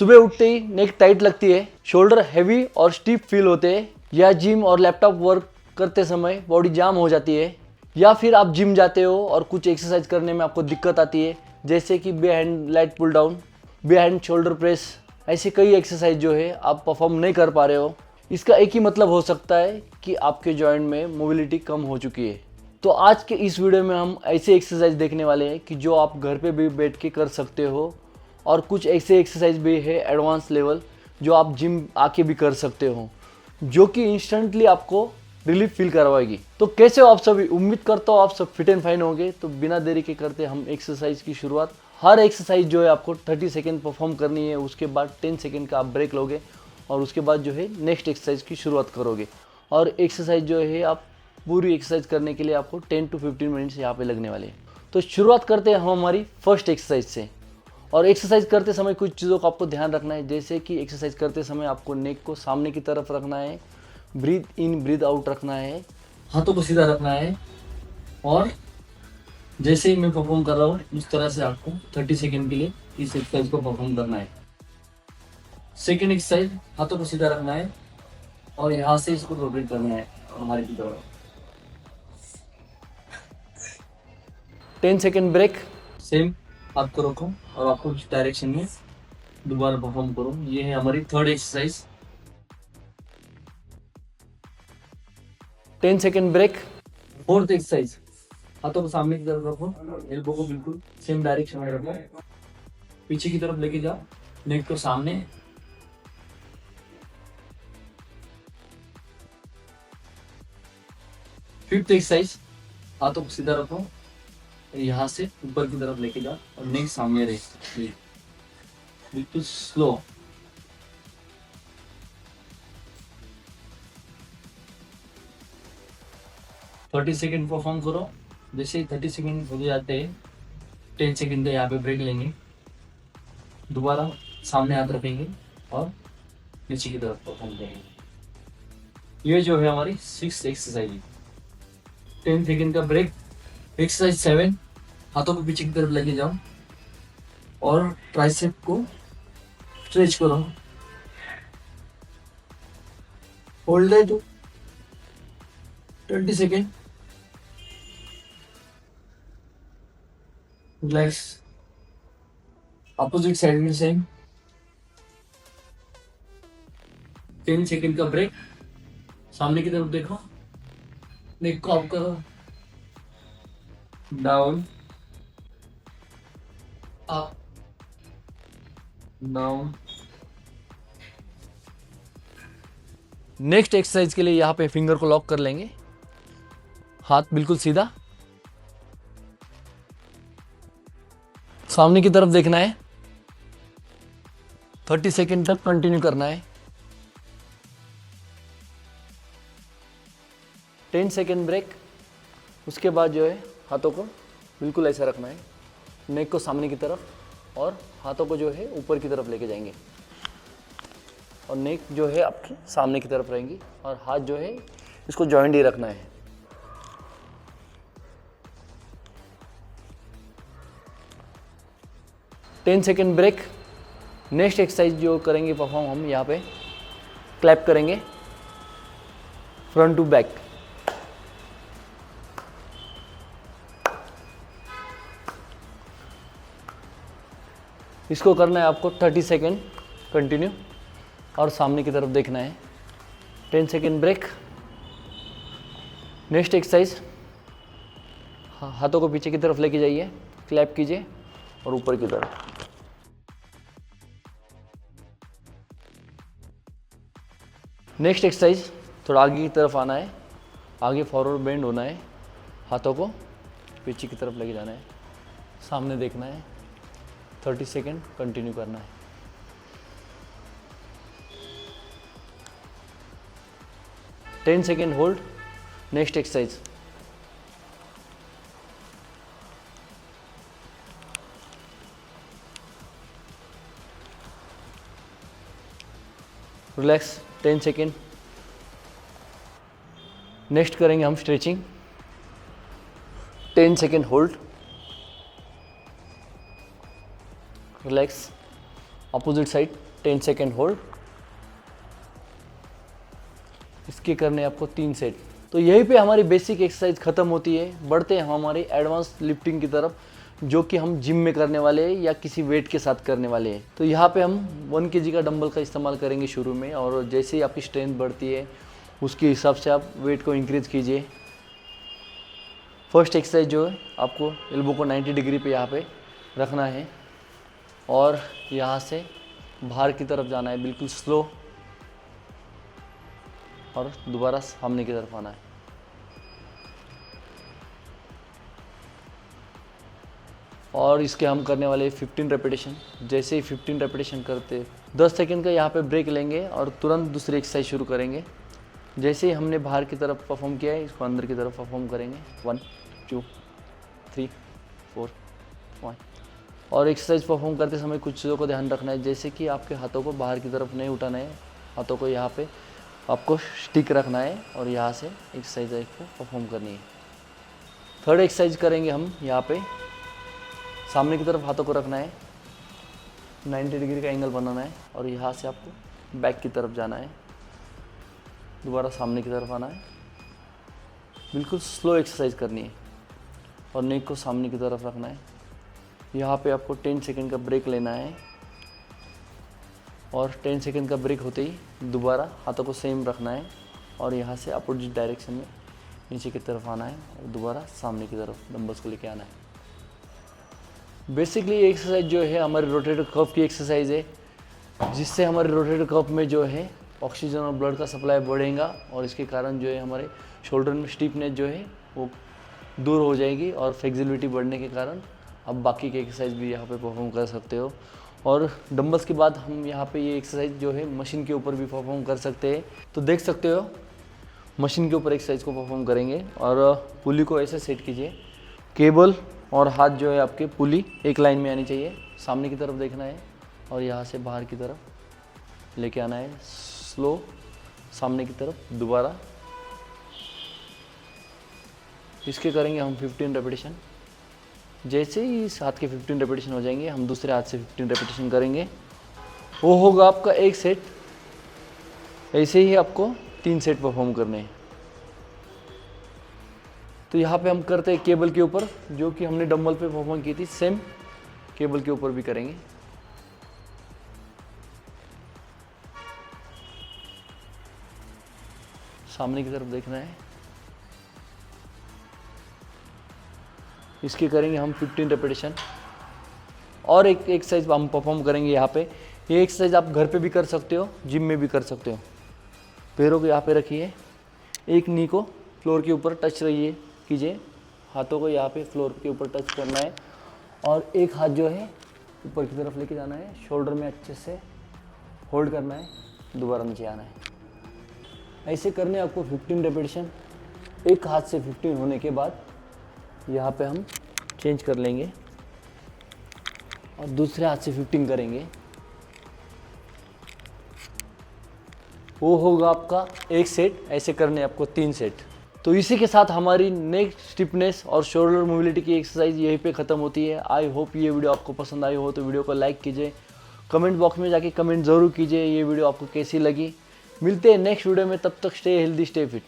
सुबह उठते ही नेक टाइट लगती है, शोल्डर हैवी और स्टीफ फील होते हैं, या जिम और लैपटॉप वर्क करते समय बॉडी जाम हो जाती है, या फिर आप जिम जाते हो और कुछ एक्सरसाइज करने में आपको दिक्कत आती है, जैसे कि behind lat pull down, behind shoulder press, ऐसे कई एक्सरसाइज जो है आप परफॉर्म नहीं कर पा रहे हो। इसका एक ही मतलब हो सकता है कि आपके जॉइंट में मोबिलिटी कम हो चुकी है। तो आज के इस वीडियो में हम ऐसे एक्सरसाइज देखने वाले हैं कि जो आप घर पे भी बैठ के कर सकते हो, और कुछ ऐसे एक्सरसाइज भी है एडवांस लेवल जो आप जिम आके भी कर सकते हो, जो कि इंस्टेंटली आपको रिलीफ फील करवाएगी। तो कैसे हो आप सभी? उम्मीद करता हूँ आप सब फिट एंड फाइन होंगे। तो बिना देरी के करते हम एक्सरसाइज की शुरुआत। हर एक्सरसाइज जो है आपको 30 सेकेंड परफॉर्म करनी है, उसके बाद 10 सेकेंड का आप ब्रेक लोगे और उसके बाद जो है नेक्स्ट एक्सरसाइज की शुरुआत करोगे। और एक्सरसाइज जो है आप पूरी एक्सरसाइज करने के लिए आपको 10 to 15 मिनट्स यहाँ पे लगने वाले हैं। तो शुरुआत करते हैं हम हमारी फर्स्ट एक्सरसाइज से। और एक्सरसाइज करते समय कुछ चीज़ों का आपको ध्यान रखना है, जैसे कि एक्सरसाइज करते समय आपको नेक को सामने की तरफ रखना है, ब्रीथ इन ब्रीथ आउट रखना है, हाथों को सीधा रखना है, और जैसे ही मैं परफॉर्म कर रहा हूँ उस तरह से आपको 30 सेकेंड के लिए इस एक्सरसाइज को परफॉर्म करना है। सेकेंड एक्सरसाइज, हाथों को सीधा रखना है और यहाँ से इसको रोटेट करना है हमारे की तरफ। 10 सेकेंड ब्रेक, सेम आपको रखो और आपको इस डायरेक्शन में दोबारा परफॉर्म करो। ये है हमारी third exercise. 10 second break. Fourth exercise, हाथों को सामने की तरफ रखो, एल्बो को बिल्कुल सेम डायरेक्शन में रखो, पीछे की तरफ लेके जाओ, नेक को सामने। फिफ्थ एक्सरसाइज, हाथों को सीधा रखो, यहाँ से ऊपर की तरफ लेके जाओ और नेक सामने रहे, बिल्कुल स्लो। थर्टी सेकेंड परफॉर्म करो। जैसे ही 30 सेकेंड हो जाते हैं, 10 सेकेंड का यहाँ पे ब्रेक लेंगे, दोबारा सामने हाथ रखेंगे और नीचे की तरफ परफॉर्म करेंगे। ये जो है हमारी 6th एक्सरसाइज। 10 सेकेंड का ब्रेक। एक्सरसाइज 7, हाथों को पीछे की तरफ लेके जाओ और ट्राइसेप को स्ट्रेच करो। Hold it 20 second. Relax. Opposite side में सेम। 10 सेकेंड का ब्रेक। सामने की तरफ देखो, नेक को अप करो, down, up, down. Next exercise के लिए यहाँ पे फिंगर को लॉक कर लेंगे, हाथ बिल्कुल सीधा, सामने की तरफ देखना है, 30 सेकेंड तक कंटिन्यू करना है। 10 सेकेंड ब्रेक। उसके बाद जो है हाथों को बिल्कुल ऐसा रखना है, नेक को सामने की तरफ, और हाथों को जो है ऊपर की तरफ लेके जाएंगे, और नेक जो है आपकी सामने की तरफ रहेंगी, और हाथ जो है इसको जॉइंट ही रखना है। Ten second break. Next exercise जो करेंगे परफॉर्म हम यहाँ पे क्लैप करेंगे, फ्रंट टू बैक। इसको करना है आपको 30 सेकेंड कंटिन्यू, और सामने की तरफ देखना है। 10 सेकेंड ब्रेक। नेक्स्ट एक्सरसाइज, हाथों को पीछे की तरफ लेके जाइए, क्लैप कीजिए और ऊपर की तरफ। नेक्स्ट एक्सरसाइज, थोड़ा आगे की तरफ आना है, आगे फॉरवर्ड बेंड होना है, हाथों को पीछे की तरफ लेके जाना है, सामने देखना है, 30 सेकेंड कंटिन्यू करना है। Ten second hold. Next exercise, relax 10 second. Next करेंगे हम stretching, 10 second hold, relax, opposite side. 10 second hold. इसके करने आपको 3 सेट। तो यहीं पे हमारी बेसिक एक्सरसाइज खत्म होती है। बढ़ते हैं हम हमारी एडवांस लिफ्टिंग की तरफ, जो कि हम जिम में करने वाले हैं या किसी वेट के साथ करने वाले हैं। तो यहाँ पे हम 1 kg का डंबल का इस्तेमाल करेंगे शुरू में, और जैसे ही आपकी स्ट्रेंथ बढ़ती है उसके हिसाब से आप वेट को इंक्रीज कीजिए। फर्स्ट एक्सरसाइज जो है आपको एल्बो को 90 डिग्री पे यहाँ पे रखना है और यहाँ से बाहर की तरफ जाना है, बिल्कुल स्लो, और दोबारा सामने की तरफ आना है। और इसके हम करने वाले 15 रेपिटेशन। जैसे ही 15 रेपिटेशन करते 10 सेकंड का यहाँ पे ब्रेक लेंगे और तुरंत दूसरी एक्सरसाइज शुरू करेंगे। जैसे ही हमने बाहर की तरफ परफॉर्म किया है, इसको अंदर की तरफ परफॉर्म करेंगे। 1 2 3 4 5। और एक्सरसाइज परफॉर्म करते समय कुछ चीज़ों को ध्यान रखना है, जैसे कि आपके हाथों को बाहर की तरफ नहीं उठाना है, हाथों को यहाँ पे आपको स्टिक रखना है और यहाँ से एक्सरसाइज को परफॉर्म करनी है। थर्ड एक्सरसाइज करेंगे हम, यहाँ पे सामने की तरफ हाथों को रखना है, 90 डिग्री का एंगल बनाना है और यहाँ से आपको बैक की तरफ जाना है, दोबारा सामने की तरफ आना है। बिल्कुल स्लो एक्सरसाइज करनी है और नेक को सामने की तरफ रखना है। यहाँ पे आपको 10 सेकंड का ब्रेक लेना है और 10 सेकंड का ब्रेक होते ही दोबारा हाथों को सेम रखना है और यहाँ से अपोजिट डायरेक्शन में नीचे की तरफ आना है और दोबारा सामने की तरफ डंबल्स को लेके आना है। बेसिकली ये एक्सरसाइज जो है हमारे रोटेटर कफ की एक्सरसाइज है, जिससे हमारे रोटेटर कफ में जो है ऑक्सीजन और ब्लड का सप्लाई बढ़ेगा और इसके कारण जो है हमारे शोल्डर में स्टिफनेस जो है वो दूर हो जाएगी और फ्लेक्सिबिलिटी बढ़ने के कारण आप बाकी के एक्सरसाइज भी यहाँ पे परफॉर्म कर सकते हो। और डंबल्स के बाद हम यहाँ पे ये एक्सरसाइज जो है मशीन के ऊपर भी परफॉर्म कर सकते हैं। तो देख सकते हो मशीन के ऊपर एक्सरसाइज को परफॉर्म करेंगे और पुली को ऐसे सेट कीजिए, केबल और हाथ जो है आपके पुली एक लाइन में आनी चाहिए, सामने की तरफ देखना है और यहाँ से बाहर की तरफ लेके आना है, स्लो सामने की तरफ दोबारा। इसके करेंगे हम 15 रेपिटेशन। जैसे ही इस हाथ के 15 रेपिटेशन हो जाएंगे हम दूसरे हाथ से 15 रेपिटेशन करेंगे। वो होगा आपका एक सेट। ऐसे ही आपको 3 सेट परफॉर्म करने हैं। तो यहाँ पे हम करते हैं केबल के ऊपर, जो कि हमने डंबल पे परफॉर्म की थी, सेम केबल के ऊपर भी करेंगे। सामने की तरफ देखना है। इसके करेंगे हम 15 रेपिटेशन। और एक एक्सरसाइज हम परफॉर्म करेंगे यहाँ पे। ये एक्सरसाइज आप घर पे भी कर सकते हो, जिम में भी कर सकते हो। पैरों को यहाँ पे रखिए, एक नी को फ्लोर के ऊपर टच रहिए कीजिए, हाथों को यहाँ पे फ्लोर के ऊपर टच करना है और एक हाथ जो है ऊपर की तरफ लेके जाना है, शोल्डर में अच्छे से होल्ड करना है, दोबारा नीचे आना है। ऐसे करने आपको 15 रेपिटेशन। एक हाथ से 15 होने के बाद यहाँ पे हम चेंज कर लेंगे और दूसरे हाथ से 15 करेंगे। वो होगा आपका एक सेट। ऐसे करने आपको 3 सेट। तो इसी के साथ हमारी नेक स्टिफनेस और शोल्डर मोबिलिटी की एक्सरसाइज यहीं पे ख़त्म होती है। आई होप ये वीडियो आपको पसंद आई हो तो वीडियो को लाइक कीजिए, कमेंट बॉक्स में जाके कमेंट ज़रूर कीजिए ये वीडियो आपको कैसी लगी। मिलते हैं नेक्स्ट वीडियो में, तब तक स्टे हेल्दी स्टे फिट।